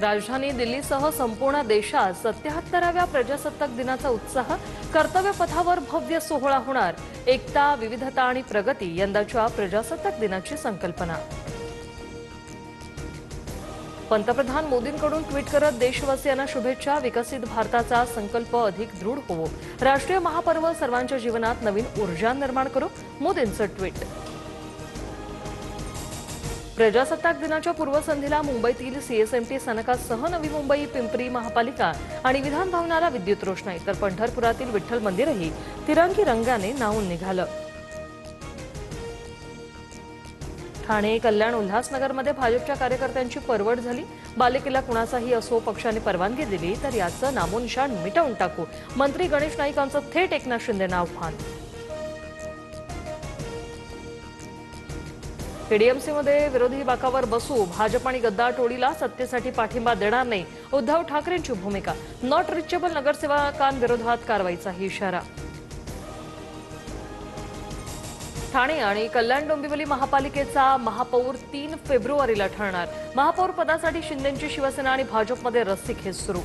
राजधानी दिल्लीसह संपूर्ण देशात 77व्या प्रजासत्ताक दिनाचा उत्साह, कर्तव्य पथावर भव्य सोहळा होणार. एकता, विविधता आणि प्रगती यंदाच्या प्रजासत्ताक दिनाची संकल्पना. पंतप्रधान मोदींकडून ट्विट करत देशवासियांना शुभेच्छा. विकसित भारताचा संकल्प अधिक दृढ होवो. राष्ट्रीय महापर्व सर्वांच्या जीवनात नवीन ऊर्जा निर्माण करो. मोदींचं ट्विट. प्रजासत्ताक दिनाच्या पूर्वसंध्येला मुंबईतील सीएसएमटी स्थानकासह नवी मुंबई, पिंपरी महापालिका आणि विधान भवनाला विद्युत रोषणाई, तर पंढरपुरातील विठ्ठल मंदिरही तिरंगी रंगाने न्हाऊन निघालं. ठाणे, कल्याण, उल्हासनगरमध्ये भाजपच्या कार्यकर्त्यांची परवड झाली. बालेकिल्ला कुणाचाही असो, पक्षाने परवानगी दिली तर याचं नामोनिशाण मिटवून टाकू. मंत्री गणेश नाईकांचं थेट एकनाथ शिंदेंना आव्हान. केडीएमसीमध्ये विरोधी बाकावर बसू. भाजप आणि गद्दार टोळीला सत्तेसाठी पाठिंबा देणार नाही. उद्धव ठाकरेंची भूमिका. नॉट रिचेबल नगरसेवकांविरोधात कारवाईचा इशारा. ठाणे आणि कल्याण डोंबिवली महापालिकेचा महापौर 3 फेब्रुवारीला ठरणार. महापौर पदासाठी शिंदेंची शिवसेना आणि भाजपमध्ये रस्सीखेच सुरू.